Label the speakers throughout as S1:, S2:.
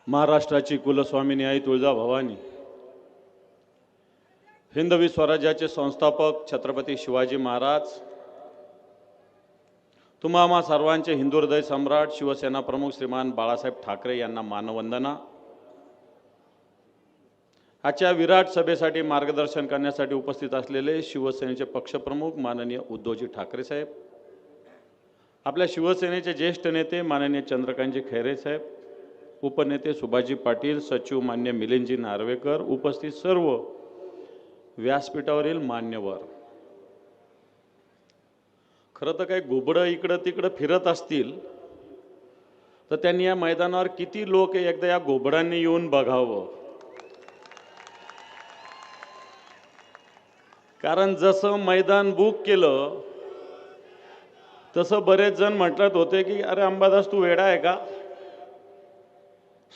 S1: महाराष्ट्राची कुलस्वामिनी आई तुळजाभवानी, हिंदवी स्वराज्याचे संस्थापक छत्रपती शिवाजी महाराज, तुम्हा आम्हा सर्वांचे हिंदू हृदय सम्राट शिवसेना प्रमुख श्रीमान बाळासाहेब ठाकरे यांना मानवंदना। आजच्या विराट सभेसाठी मार्गदर्शन करण्यासाठी उपस्थित असलेले शिवसेनेचे पक्षप्रमुख माननीय उद्धवजी ठाकरे साहेब, आपल्या शिवसेनेचे ज्येष्ठ नेते माननीय चंद्रकांतजी खैरे साहेब, उपनेते सुभाषजी पाटील, सचिव मान्य मिलिंदजी नार्वेकर, उपस्थित सर्व व्यासपीठावरील मान्यवर। खरं तर काही घुबडं इकडं तिकडं फिरत असतील तर त्यांनी या मैदानावर किती लोक एकदा या घुबडांनी येऊन बघावं, कारण जसं मैदान बुक केलं तसं बरेच जण म्हणत होते की अरे अंबादास तू वेडा आहे का,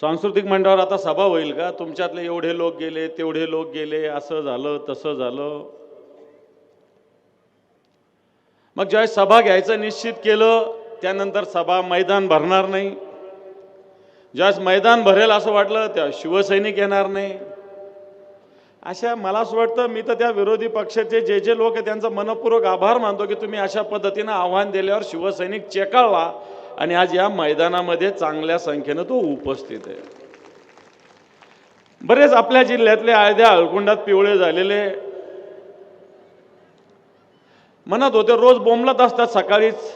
S1: सांस्कृतिक मंडळावर आता सभा होईल का, तुमच्यातले एवढे लोक गेले तेवढे लोक गेले, असं झालं तसं झालं। मग ज्यावेळेस सभा घ्यायचं निश्चित केलं त्यानंतर सभा मैदान भरणार नाही, ज्यावेळेस मैदान भरेल असं वाटलं त्या शिवसैनिक येणार नाही। अशा मला असं वाटतं, मी तर त्या विरोधी पक्षाचे जे लोक आहेत त्यांचा मनपूर्वक आभार मानतो की तुम्ही अशा पद्धतीनं आव्हान दिल्यावर शिवसैनिक चेकाळला आणि आज या मैदानामध्ये चांगल्या संख्येनं तो उपस्थित आहे। बरेच आपल्या जिल्ह्यातले आळद्या हळकुंडात पिवळे झालेले म्हणत होते, रोज बोंबलत असतात सकाळीच,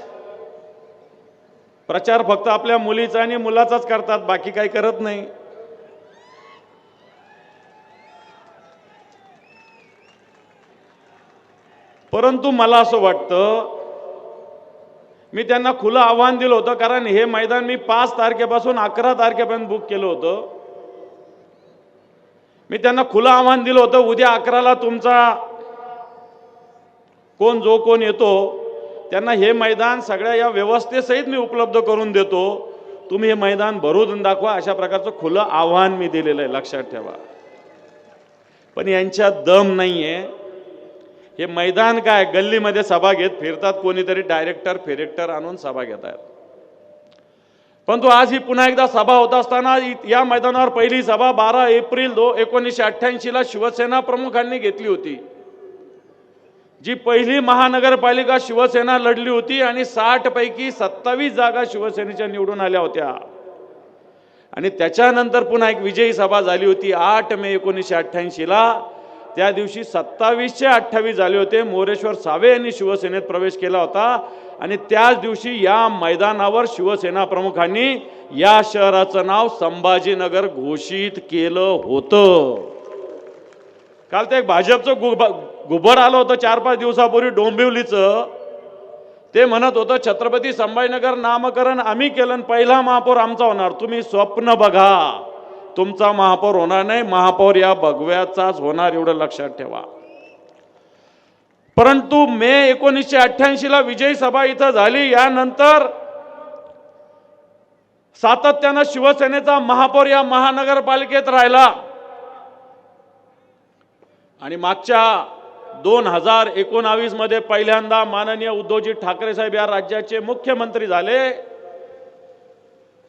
S1: प्रचार फक्त आपल्या मुलीचा आणि मुलाचाच करतात, बाकी काही करत नाही। परंतु मला असं वाटतं, मी त्यांना खुलं आव्हान दिलं होतं, कारण हे मैदान मी 5 तारखेपासून 11 तारखेपर्यंत बुक केलं होतं। मी त्यांना खुलं आव्हान दिलं होतं, उद्या 11ला तुमचा कोण येतो त्यांना हे मैदान सगळ्या या व्यवस्थेसहित मी उपलब्ध करून देतो, तुम्ही हे मैदान भरून दाखवा, अशा प्रकारचं खुलं आव्हान मी दिलेलं आहे, लक्षात ठेवा। पण यांच्यात दम नाहीये। हे मैदान काय गल्लीमध्ये सभा घेत फिरतात, कोणीतरी डायरेक्टर फिरेक्टर आणून सभा घेतात। परंतु आज ही पुन्हा एकदा सभा होत असताना या मैदानावर पहिली सभा 12 एप्रिल 1988 ला शिवसेना प्रमुखांनी घेतली होती, जी पहिली महानगरपालिका शिवसेना लढली होती आणि 60 पैकी 27 जागा शिवसेनेच्या निवडून आल्या होत्या। आणि त्याच्यानंतर पुन्हा एक विजयी सभा झाली होती 8 मे 1988 ला, त्या दिवशी 27चे 28 झाले होते। मोरेश्वर सावे यांनी शिवसेनेत प्रवेश केला होता आणि त्याच दिवशी या मैदानावर शिवसेना प्रमुखांनी या शहराचं नाव संभाजीनगर घोषित केलं होतं। काल ते एक भाजपचं घुबड आलं होतं 4-5 दिवसापूर्वी डोंबिवलीचं, ते म्हणत होतं छत्रपती संभाजीनगर नामकरण आम्ही केलं, पहिला महापौर आमचा होणार। तुम्ही स्वप्न बघा, तुमचा महापौर होणार नाही, महापौर या भगव्याचाच होणार, एवढं लक्षात ठेवा। परंतु मे 1988 ला विजयी सभा इथं झाली, यानंतर सातत्यानं शिवसेनेचा महापौर या महानगरपालिकेत राहिला आणि मागच्या 2019 मध्ये पहिल्यांदा माननीय उद्धवजी ठाकरे साहेब या राज्याचे मुख्यमंत्री झाले।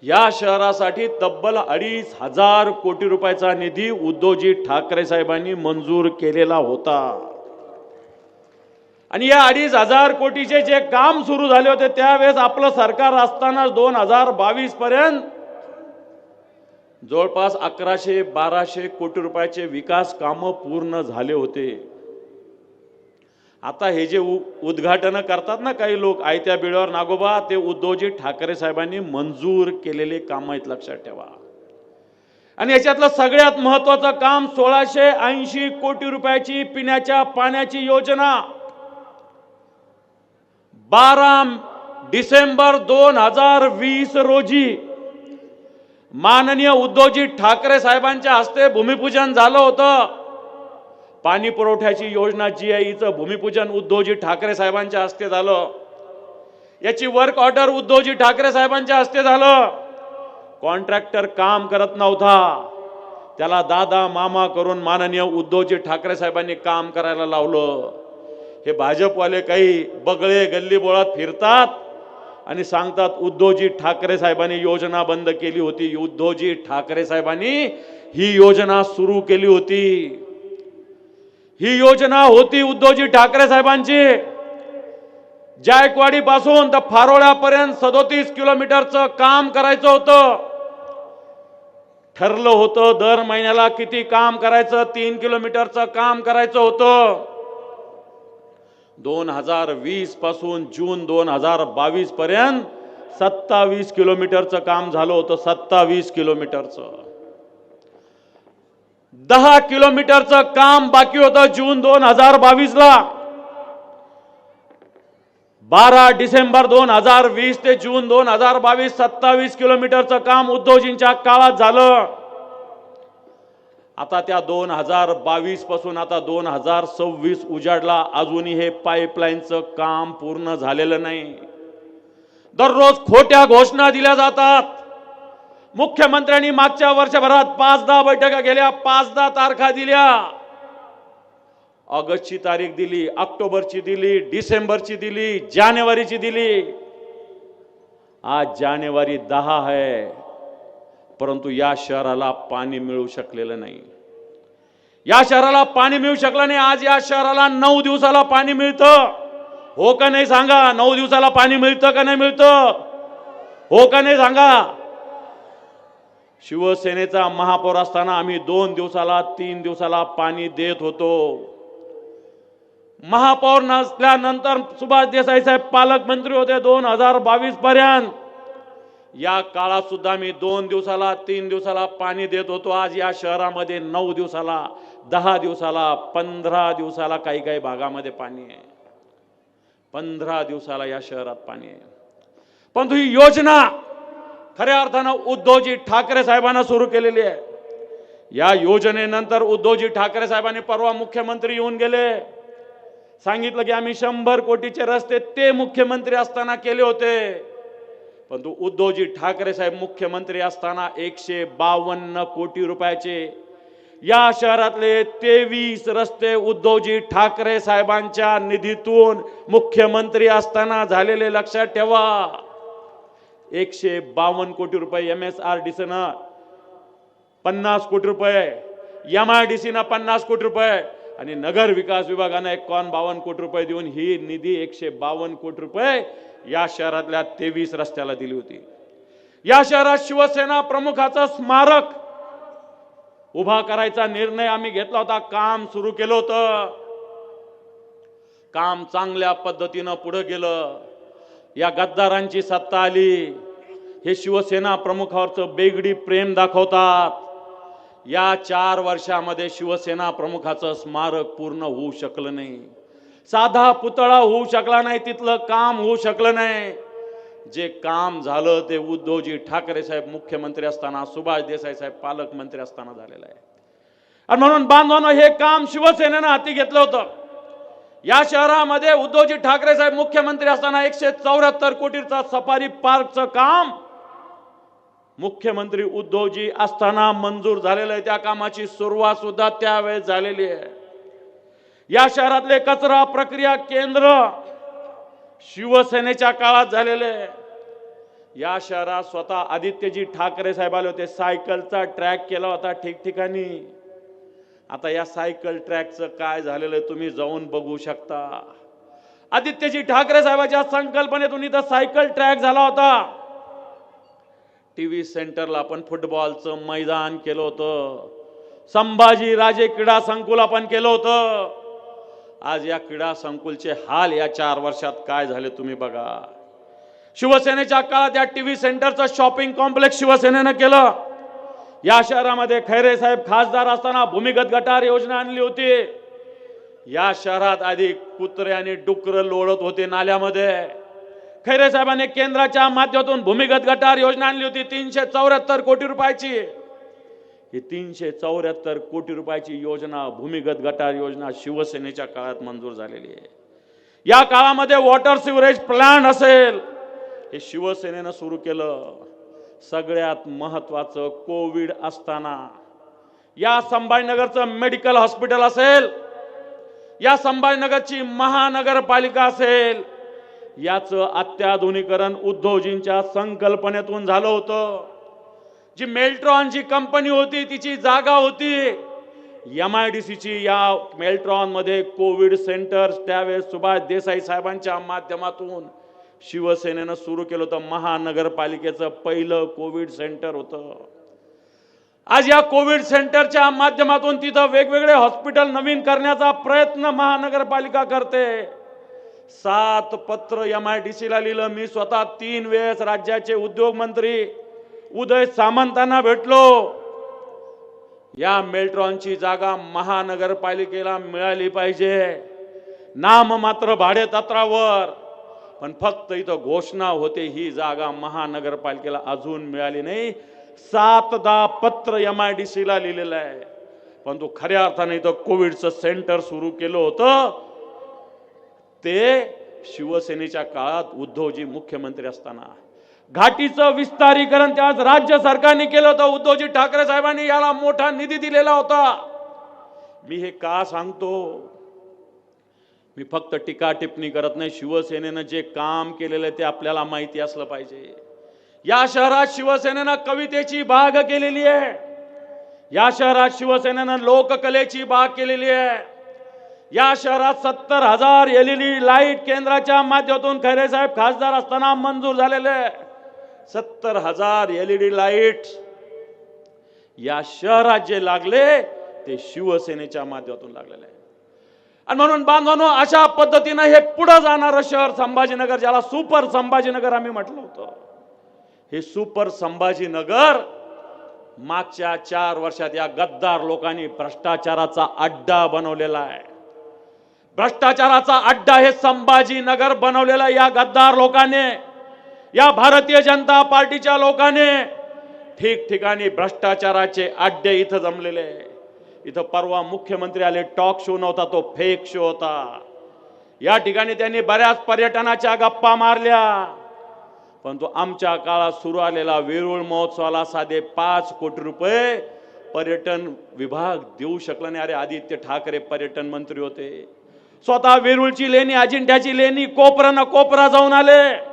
S1: या शहरासाठी तब्बल 2,500 कोटी रुपयाचा निधी उद्धवजी ठाकरे साहेबांनी मंजूर केलेला होता आणि या 2,500 कोटीचे जे काम सुरू झाले होते त्यावेळेस आपलं सरकार असताना 2022 पर्यंत जवळपास 1100-1200 कोटी रुपयाचे विकास कामं पूर्ण झाले होते। आता हे जे उद्घाटन करतात ना काही लोक आयत्या बिळावर नागोबा, ते उद्धवजी ठाकरे साहेबांनी मंजूर केलेले काम आहेत, लक्षात ठेवा। आणि याच्यातलं सगळ्यात महत्त्वाचं काम 1,680 कोटी रुपयाची पिण्याच्या पाण्याची योजना 12 डिसेंबर 2020 रोजी माननीय उद्धवजी ठाकरे साहेबांच्या हस्ते भूमिपूजन झालं होतं। पाणी पुरवठ्याची योजना GIEचं भूमिपूजन उद्धवजी ठाकरे साहेबांच्या हस्ते झालं, याची वर्क ऑर्डर उद्धवजी ठाकरे साहेबांच्या हस्ते झालं। कॉन्ट्रॅक्टर काम करत नव्हता, त्याला दादा मामा करून माननीय उद्धवजी ठाकरे साहेबांनी काम करायला लावलं। हे भाजपवाले काही बगळे गल्ली बोळात फिरतात, आणि सांगतात उद्धवजी ठाकरे साहेबांनी योजना बंद केली होती. उद्धवजी ठाकरे साहेबांनी ही योजना सुरू केली होती. ही योजना होती उद्धवजी ठाकरे साहेबांची. जायकवाडी पासून तर फारोळ्यापर्यंत 37 किलोमीटरचं काम करायचं होतं. ठरलं होतं दर महिन्याला किती काम करायचं, 3 किलोमीटरचं काम करायचं होतं. 2020 पासून जून 2022 पर्यंत 27 किलोमीटरचं काम झालं होतं. 27 किलोमीटरचं. 10 किलोमीटरचं काम बाकी होतं जून 2022 ला. 12 डिसेंबर 2020 ते जून 2022 27 किलोमीटरचं काम उद्धवजींच्या काळात झालं. आता त्या 2022 पासून आता 2026 उजाडला, अजूनही हे पाईपलाईनचं काम पूर्ण झालेलं नाही. दररोज खोट्या घोषणा दिल्या जातात. मुख्यमंत्र्यांनी मागच्या वर्षभरात 5-10 बैठका गेल्या, 5-10 तारखा दिल्या. ऑगस्टची तारीख दिली, ऑक्टोबरची दिली, डिसेंबरची दिली, जानेवारीची दिली. आज जानेवारी 10 आहे, परंतु या शहराला पाणी मिळू शकलेलं नाही. या शहराला पाणी मिळू शकलं नाही. आज या शहराला 9 दिवसाला पाणी मिळतं. हो का नाही सांगा? 9 दिवसाला पाणी मिळतं का नाही मिळतं? हो का नाही सांगा? शिवसेनेचा महापौर असताना आम्ही 2 दिवसाला 3 दिवसाला पाणी देत होतो. महापौर नसल्यानंतर सुभाष देसाई साहेब पालकमंत्री होते 2022 पर्यंत. या काळात सुद्धा मी 2 दिवसाला 3 दिवसाला पाणी देत होतो. आज या शहरामध्ये 9 दिवसाला, 10 दिवसाला, 15 दिवसाला काही काही भागामध्ये पाणी आहे. 15 दिवसाला या शहरात पाणी आहे. परंतु ही योजना खऱ्या अर्थानं उद्धवजी ठाकरे साहेबांना सुरू केलेली आहे. या योजनेनंतर उद्धवजी ठाकरे साहेबांनी परवा मुख्यमंत्री येऊन गेले. सांगितलं की आम्ही 100 कोटीचे रस्ते ते मुख्यमंत्री असताना केले होते. परंतु उद्धवजी ठाकरे साहेब मुख्यमंत्री असताना 152 कोटी रुपयाचे या शहरातले 23 रस्ते उद्धवजी ठाकरे साहेबांच्या निधीतून मुख्यमंत्री असताना झालेले लक्षात ठेवा. 152 कोटी रुपये MSRDCनं 50 कोटी रुपये, MIDCनं 50 कोटी रुपये आणि नगर विकास विभागानं 51 कोटी रुपये देऊन ही निधी 152 कोटी रुपये या शहरातल्या 23 रस्त्याला दिली होती. या शहरात शिवसेना प्रमुखाचं स्मारक उभा करायचा निर्णय आम्ही घेतला होता. काम सुरू केलं होतं. काम चांगल्या पद्धतीनं पुढे गेलं. या गद्दारांची सत्ता आली. हे शिवसेना प्रमुखावरचं बेगडी प्रेम दाखवतात. या 4 वर्षामध्ये शिवसेना प्रमुखाचं स्मारक पूर्ण होऊ शकलं नाही. साधा पुतळा होऊ शकला नाही. तिथलं काम होऊ शकलं नाही. जे काम झालं ते उद्धवजी ठाकरे साहेब मुख्यमंत्री असताना, सुभाष देसाई साहेब पालकमंत्री असताना झालेलं आहे. आणि म्हणून बांधवांनो, हे काम शिवसेनेनं हाती घेतलं होतं. या शहरामध्ये उद्धवजी ठाकरे साहेब मुख्यमंत्री असताना 174 कोटीचा सफारी पार्कचं काम मुख्यमंत्री उद्धवजी असताना मंजूर झालेलं आहे. त्या कामाची सुरुवात सुद्धा त्यावेळेस झालेली आहे. या शहरातले कचरा प्रक्रिया केंद्र शिवसेनेच्या काळात झालेले. या शहरात स्वतः आदित्यजी ठाकरे साहेब आले होते. सायकलचा ट्रॅक केला होता ठिकठिकाणी. आता या सायकल ट्रॅकचं काय झालेलं आहे तुम्ही जाऊन बघू शकता. आदित्यजी ठाकरे साहेबांच्या संकल्पनेतून इथं सायकल ट्रॅक झाला होता. टीव्ही सेंटरला आपण फुटबॉलचं मैदान केलं होतं. संभाजी राजे क्रीडा संकुल आपण केलं होतं. आज या क्रीडा संकुलचे हाल या 4 वर्षात काय झाले तुम्ही बघा. शिवसेनेच्या काळात या टीव्ही सेंटरचं शॉपिंग कॉम्प्लेक्स शिवसेनेनं केलं. या शहरामध्ये खैरे साहेब खासदार असताना भूमिगत गटार योजना आणली होती. या शहरात आधी कुत्रे आणि डुकर लोळत होते नाल्यामध्ये. खैरे साहेबांनी केंद्राच्या माध्यमातून भूमिगत गटार योजना आणली होती 374 कोटी रुपयाची. ही 374 कोटी रुपयाची योजना, भूमिगत गटार योजना शिवसेनेच्या काळात मंजूर झालेली आहे. या काळामध्ये वॉटर सिवरेज प्लांट असेल, हे शिवसेनेनं सुरू केलं. सगळ्यात महत्वाचं, कोविड असताना या संभाजीनगरचं मेडिकल हॉस्पिटल असेल, या संभाजीनगरची महानगरपालिका असेल, याचं अत्याधुनिकीकरण उद्धवजींच्या संकल्पनेतून झालं होतं. जी मेल्ट्रॉनची कंपनी होती तिची जागा होती MIDCची. या मेल्ट्रॉन मध्ये कोविड सेंटर त्यावेळेस सुभाष देसाई साहेबांच्या माध्यमातून शिवसेनेनं सुरू केलं होतं. महानगरपालिकेचं पहिलं कोविड सेंटर होतं. आज या कोविड सेंटरच्या माध्यमातून तिथं वेगवेगळे हॉस्पिटल नवीन करण्याचा प्रयत्न महानगरपालिका करते. 7 पत्र MIDCला लिहिलं. मी स्वतः 3 वेळेस राज्याचे उद्योग मंत्री उदय सामंतांना भेटलो. या मेल्ट्रॉनची जागा महानगरपालिकेला मिळाली पाहिजे. नाम मात्र भाडेतत्वावर, पण फक्त इथं घोषणा होते. ही जागा महानगरपालिकेला अजून मिळाली नाही. 7-10 पत्र MIDCला लिहिलेलं आहे. पण तो खऱ्या अर्थाने इथं कोविडचं सेंटर सुरू केलं होतं ते शिवसेनेच्या काळात उद्धवजी मुख्यमंत्री असताना. घाटीचं विस्तारीकरण त्याच राज्य सरकारने केलं होतं. उद्धवजी ठाकरे साहेबांनी याला मोठा निधी दिलेला होता. मी हे का सांगतो? मी फक्त टीका टिप्पणी करत नाही. शिवसेनेनं जे काम केलेलं आहे ते आपल्याला माहिती असलं पाहिजे. या शहरात शिवसेनेनं कवितेची बाग केलेली आहे. या शहरात शिवसेनेनं लोककलेची बाग केलेली आहे. या शहरात 70,000 LED लाईट केंद्राच्या माध्यमातून खैरे साहेब खासदार असताना मंजूर झालेले 70,000 LED लाईट या शहरात जे लागले ते शिवसेनेच्या माध्यमातून लागलेले आहे. आणि म्हणून बांधवांनो, अशा पद्धतीने हे पुढे जाणारं शहर संभाजीनगर, ज्याला सुपर संभाजीनगर आम्ही म्हटलं होतं, हे सुपर संभाजीनगर मागच्या 4 वर्षात या गद्दार लोकांनी भ्रष्टाचाराचा अड्डा बनवलेला आहे. भ्रष्टाचाराचा अड्डा हे संभाजीनगर बनवलेला या गद्दार लोकांनी, या भारतीय जनता पार्टीच्या लोकांनी ठिकठिकाणी भ्रष्टाचाराचे अड्डे इथं जमलेले. इथं परवा मुख्यमंत्री आले, टॉक शो नव्हता, तो फेक शो होता. या ठिकाणी त्यांनी बऱ्याच पर्यटनाच्या गप्पा मारल्या. परंतु आमच्या काळात सुरू आलेला वेरूळ महोत्सवाला साधे 5 कोटी रुपये पर्यटन विभाग देऊ शकला नाही. अरे आदित्य ठाकरे पर्यटन मंत्री होते. स्वतः वेरूळची लेणी, अजिंठ्याची लेणी कोपरा कोपरा जाऊन आले.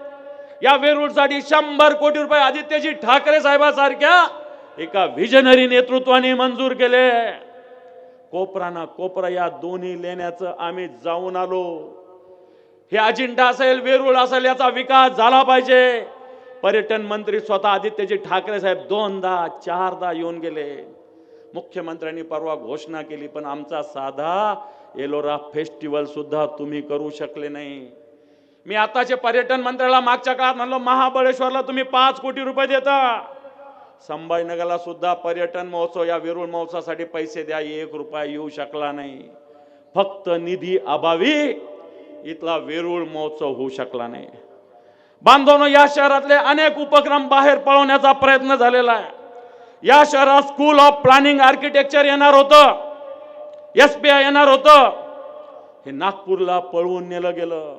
S1: या वेरूळसाठी 100 कोटी रुपये आदित्यजी ठाकरे साहेबांसारख्या एका व्हिजनरी नेतृत्वाने मंजूर केले. कोपरा कोपरा या दोन्ही लेण्याचं आम्ही जाऊन आलो. हे अजिंठा असेल, वेरूळ असेल, याचा विकास झाला पाहिजे. पर्यटन मंत्री स्वतः आदित्यजी ठाकरे साहेब 2दा-4दा येऊन गेले. मुख्यमंत्र्यांनी परवा घोषणा केली, पण आमचा साधा एलोरा फेस्टिवल सुद्धा तुम्ही करू शकले नाही. मी आताचे पर्यटन मंत्र्याला मागच्या काळात म्हणलं, महाबळेश्वरला तुम्ही 5 कोटी रुपये देता, संभाजीनगरला सुद्धा पर्यटन महोत्सव, या वेरूळ महोत्सवासाठी पैसे द्या. 1 रुपया येऊ शकला नाही. फक्त निधी अभावी इथला वेरूळ महोत्सव होऊ शकला नाही. बांधवांनो, या शहरातले अनेक उपक्रम बाहेर पळवण्याचा प्रयत्न झालेला आहे. या शहरात स्कूल ऑफ प्लॅनिंग आर्किटेक्चर येणार होतं, SPI येणार होतं. हे नागपूरला पळवून नेलं गेलं.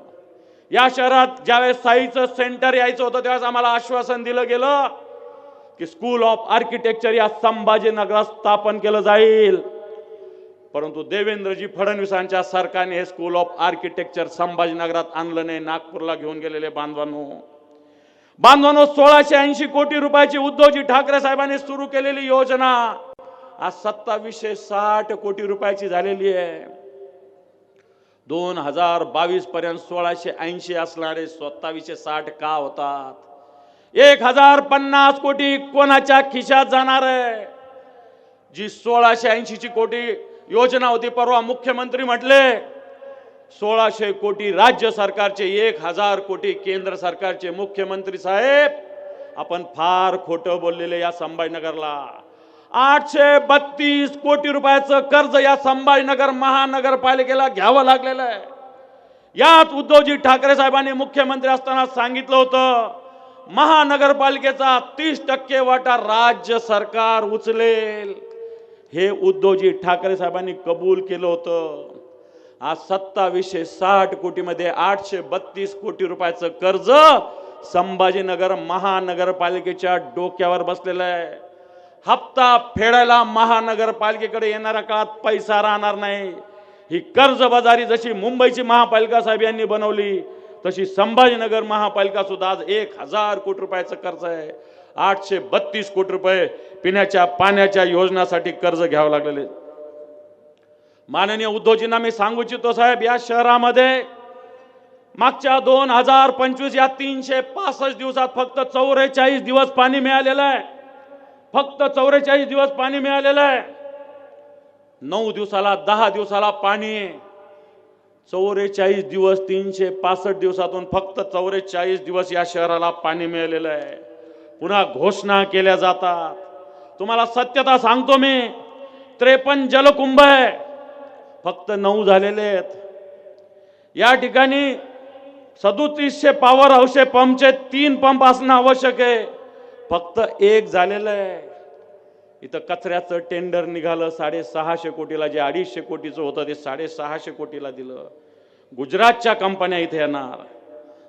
S1: या शहरात ज्यावेळेस साईचं सेंटर यायचं होतं त्यावेळेस आम्हाला आश्वासन दिलं गेलं की स्कूल ऑफ आर्किटेक्चर या संभाजीनगरात स्थापन केलं जाईल. परंतु देवेंद्रजी फडणवीसांच्या सरकारने हे स्कूल ऑफ आर्किटेक्चर संभाजीनगरात आणलं नाही, नागपूरला घेऊन गेलेले. बांधवांनो 1680 कोटी रुपयाची उद्धवजी ठाकरे साहेबांनी सुरू केलेली योजना आज 2760 कोटी रुपयाची झालेली आहे. 2022 पर्यंत 1680 असणारे 2760 का होतात? 1050 कोटी कोणाच्या खिशात जाणार आहे? जी 1680 कोटी योजना होती, परवा मुख्यमंत्री म्हटले 1600 कोटी राज्य सरकारचे, 1000 कोटी केंद्र सरकारचे. मुख्यमंत्री साहेब, आपण फार खोटं बोललेले. या संभाजीनगरला 832 कोटी रुपयाचं कर्ज या संभाजीनगर महानगरपालिकेला घ्यावं लागलेलं आहे. याच उद्धवजी ठाकरे साहेबांनी मुख्यमंत्री असताना सांगितलं होतं, महानगरपालिकेचा 30% वाटा राज्य सरकार उचलेल. हे उद्धवजी ठाकरे साहेबांनी कबूल केलं होतं. आज 2760 कोटीमध्ये 832 कोटी रुपयाचं कर्ज संभाजीनगर महानगरपालिकेच्या डोक्यावर बसलेलं आहे. हप्ता फेडायला महानगरपालिकेकडे येणाऱ्या काळात पैसा राहणार नाही. ही कर्जबाजारी जशी मुंबईची महापालिका साहेब यांनी बनवली, तशी संभाजीनगर महापालिका सुद्धा आज 1000 कोटी रुपयाचं कर्ज आहे. 832 कोटी रुपये पिण्याच्या पाण्याच्या योजनासाठी कर्ज घ्यावं लागलेले. माननीय उद्धवजींना मी सांगू इच्छितो साहेब, या शहरामध्ये मागच्या 2025 या 365 दिवसात फक्त 44 दिवस पाणी मिळालेलं आहे. फक्त 44 दिवस पाणी मिळालेलं आहे. 9 दिवसाला 10 दिवसाला पाणी. 44 दिवस 365 दिवसातून फक्त 44 दिवस या शहराला पाणी मिळालेलं आहे. पुन्हा घोषणा केल्या जातात. तुम्हाला सत्यता सांगतो मी, 53 जलकुंभ आहे, फक्त 9 झालेले आहेत. या ठिकाणी 3700 पॉवर हाऊसचे पंपचे 3 पंप असणं आवश्यक आहे, फक्त 1 झालेलं आहे. इथं कचऱ्याचं टेंडर निघालं 650 कोटीला. जे 250 कोटीचं होतं ते 650 कोटीला दिलं. गुजरातच्या कंपन्या इथे येणार.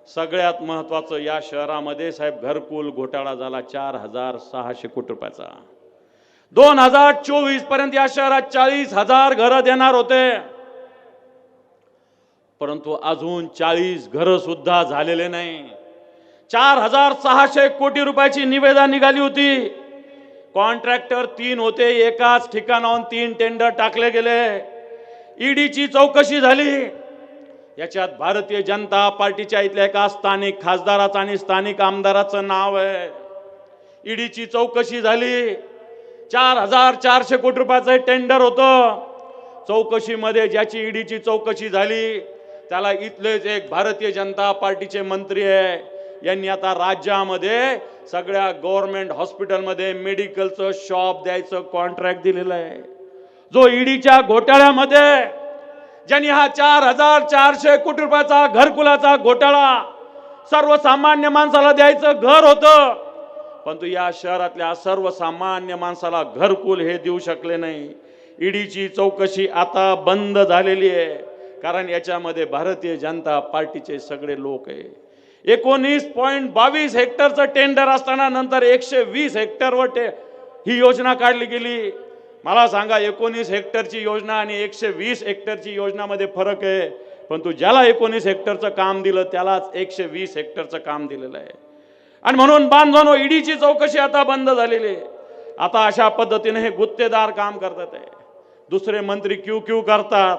S1: सगळ्यात महत्वाचं, या शहरामध्ये साहेब घरकुल घोटाळा झाला 4600 कोटी रुपयाचा. 2024 पर्यंत या शहरात 40,000 घरं देणार होते, परंतु अजून 40 घरं सुद्धा झालेले नाही. 4600 कोटी रुपयाची निविदा निघाली होती. कॉन्ट्रॅक्टर 3 होते, एकाच ठिकाणाहून 3 टेंडर टाकले गेले. ईडीची चौकशी झाली. याच्यात भारतीय जनता पार्टीच्या इथल्या एका स्थानिक खासदाराचं आणि स्थानिक आमदाराचं नाव आहे. ईडीची चौकशी झाली. 4400 कोटी रुपयाचं टेंडर होतं. चौकशीमध्ये ज्याची ईडीची चौकशी झाली त्याला इथलेच एक भारतीय जनता पार्टीचे मंत्री आहे. यांनी आता राज्यामध्ये सगळ्या गव्हर्नमेंट हॉस्पिटलमध्ये मेडिकलचं शॉप द्यायचं कॉन्ट्रॅक्ट दिलेलं आहे. जो ईडीच्या घोटाळ्यामध्ये ज्यांनी हा 4400 कोटी रुपयाचा घरकुलाचा घोटाळा, सर्वसामान्य माणसाला द्यायचं घर होतं, परंतु या शहरातल्या सर्वसामान्य माणसाला घरकुल हे देऊ शकले नाही. ईडीची चौकशी आता बंद झालेली आहे, कारण याच्यामध्ये भारतीय जनता पार्टीचे सगळे लोक आहे. 19.22 हेक्टरचं टेंडर असताना नंतर 120 हेक्टरवर ही योजना काढली गेली. मला सांगा, 19 हेक्टरची योजना आणि 120 हेक्टरची योजनामध्ये फरक आहे, परंतु ज्याला 19 हेक्टरचं काम दिलं त्यालाच 120 हेक्टरचं काम दिलेलं आहे. आणि म्हणून बांधवांनो, ईडीची चौकशी आता बंद झालेली आहे. आता अशा पद्धतीने हे गुत्तेदार काम करतात आहे. दुसरे मंत्री क्यू करतात.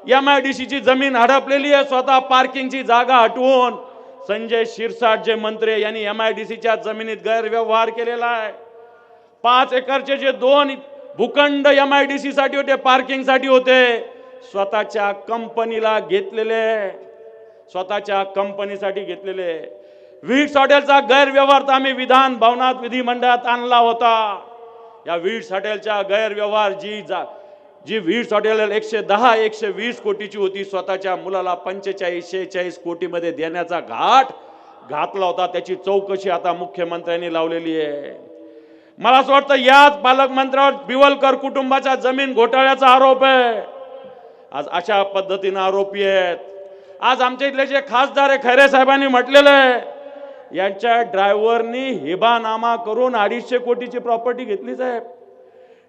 S1: MIDCची जमीन हडपलेली आहे. स्वतः पार्किंगची जागा हटवून संजय शिरसाट जे मंत्री यांनी MIDCच्या जमिनीत गैरव्यवहार केलेला आहे. 5 एकरचे जे 2 भूखंड MIDC साठी होते, पार्किंग साठी होते, स्वतःच्या कंपनीला घेतलेले. स्वतःच्या कंपनीसाठी घेतलेले. वीट्स हॉटेलचा गैरव्यवहार तर आम्ही विधान भवनात विधिमंडळात आणला होता. या वीट्स हॉटेलच्या गैरव्यवहार जी वीट्स हॉटेल 110-120 कोटीची होती, स्वतःच्या मुलाला 45-46 कोटीमध्ये देण्याचा घाट घातला होता. त्याची चौकशी आता मुख्यमंत्र्यांनी लावलेली आहे. मला असं वाटतं याच पालकमंत्र्यावर बिवलकर कुटुंबाच्या जमीन घोटाळ्याचा आरोप आहे. आज अशा पद्धतीने आरोपी आहेत. आज आमच्या इथले जे खासदार आहे, खैरे साहेबांनी म्हटलेलं आहे, यांच्या ड्रायव्हरनी हिबानामा करून 250 कोटीची प्रॉपर्टी घेतली साहेब.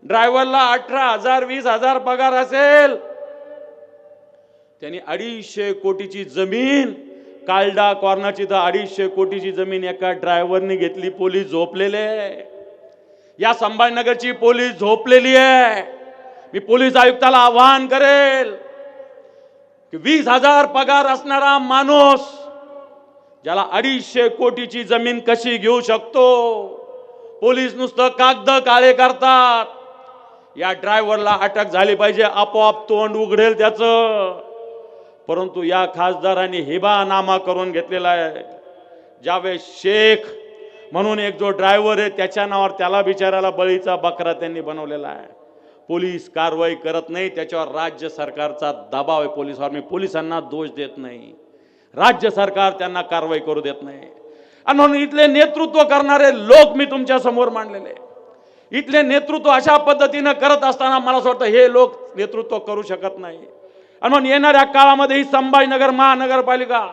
S1: ड्रायव्हरला 18,000 20,000 पगार असेल, त्यांनी 250 कोटीची जमीन कालडा कॉर्नरची, तर 250 कोटीची जमीन एका ड्रायव्हरने घेतली. पोलीस झोपलेले. या संभाजीनगरची पोलीस झोपलेली आहे. मी पोलीस आयुक्ताला आवाहन करेल की 20,000 पगार असणारा माणूस ज्याला 250 कोटीची जमीन कशी घेऊ शकतो? पोलीस नुसतं कागद काळे करतात. या ड्रायव्हरला अटक झाली पाहिजे, आपोआप तोंड उघडेल त्याचं. परंतु या खासदारांनी हिबानामा करून घेतलेला आहे. जावेद शेख म्हणून एक जो ड्रायव्हर आहे, त्याच्या नावावर त्याला बिचाराला बळीचा बकरा त्यांनी बनवलेला आहे. पोलीस कारवाई करत नाही, त्याच्यावर राज्य सरकारचा दबाव आहे पोलिसांवर. मी पोलिसांना दोष देत नाही, राज्य सरकार त्यांना कारवाई करू देत नाही. आणि म्हणून इथले नेतृत्व करणारे लोक मी तुमच्या समोर मांडलेले. इथले नेतृत्व अशा पद्धतीने करत असताना मला असं वाटतं हे लोक नेतृत्व करू शकत नाही. आणि म्हणून येणाऱ्या काळामध्ये ही संभाजीनगर महानगरपालिका,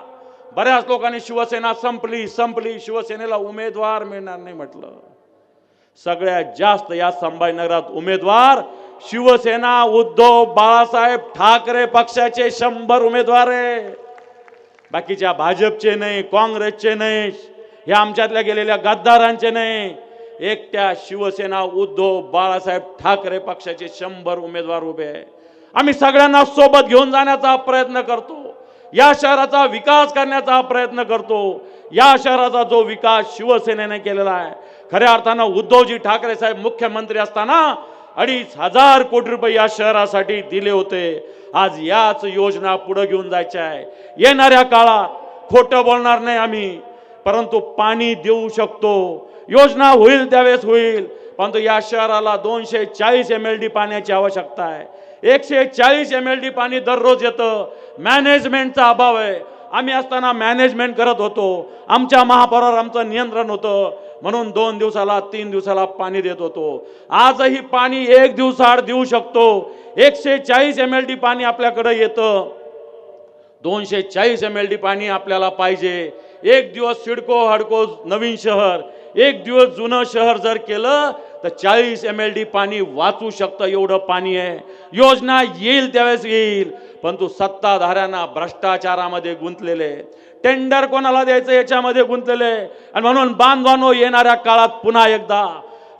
S1: बऱ्याच लोकांनी शिवसेना संपली, शिवसेनेला उमेदवार मिळणार नाही म्हटलं. सगळ्यात जास्त या संभाजीनगरात उमेदवार शिवसेना उद्धव बाळासाहेब ठाकरे पक्षाचे 100 उमेदवार आहे. बाकीच्या भाजपचे नाही, काँग्रेसचे नाही, हे आमच्यातल्या गेलेल्या गद्दारांचे नाही, एकट्या शिवसेना उद्धव बाळासाहेब ठाकरे पक्षाचे 100 उमेदवार उभे आहे. आम्ही सगळ्यांना सोबत घेऊन जाण्याचा प्रयत्न करतो. या शहराचा विकास करण्याचा प्रयत्न करतो. या शहराचा जो विकास शिवसेनेने केलेला आहे, खऱ्या अर्थानं उद्धवजी ठाकरे साहेब मुख्यमंत्री असताना 2,500 कोटी रुपये या शहरासाठी दिले होते. आज याच योजना पुढे घेऊन जायच्या आहे. येणाऱ्या काळात खोटं बोलणार नाही आम्ही, परंतु पाणी देऊ शकतो. योजना होईल त्यावेळेस होईल, परंतु या शहराला 240 MLD पाण्याची आवश्यकता आहे. 140 MLD पाणी दररोज येतं. मॅनेजमेंटचा अभाव आहे. आम्ही असताना मॅनेजमेंट करत होतो. आमच्या महापौरावर आमचं नियंत्रण होतं, म्हणून 2 दिवसाला 3 दिवसाला पाणी देत होतो. आजही पाणी 1 दिवसाआड देऊ शकतो. 140 MLD पाणी आपल्याकडे येतं. 240 MLD पाणी आपल्याला पाहिजे. एक दिवस सिडको हडको नवीन शहर, एक दिवस जुनं शहर जर केलं तर 40 MLD पाणी वाचू शकतं. एवढं पाणी आहे. योजना येईल त्यावेळेस येईल, परंतु सत्ताधाऱ्यांना भ्रष्टाचारामध्ये गुंतलेले, टेंडर कोणाला द्यायचं याच्यामध्ये गुंतलेले. आणि म्हणून बांधवांनो, येणाऱ्या काळात पुन्हा एकदा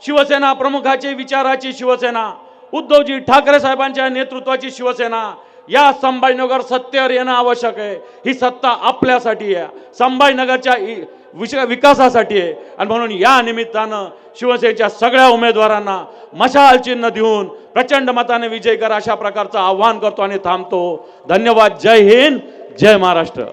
S1: शिवसेना प्रमुखाची विचाराची शिवसेना, उद्धवजी ठाकरे साहेबांच्या नेतृत्वाची शिवसेना या संभाजीनगर सत्तेवर येणं आवश्यक आहे. ही सत्ता आपल्यासाठी आहे, संभाजीनगरच्या विकासासाठी आहे. आणि म्हणून या निमित्तानं शिवसेनेच्या सगळ्या उमेदवारांना मशाल चिन्ह देऊन प्रचंड मताने विजय करा अशा प्रकारचं आव्हान करतो आणि थांबतो. धन्यवाद. जय हिंद, जय महाराष्ट्र.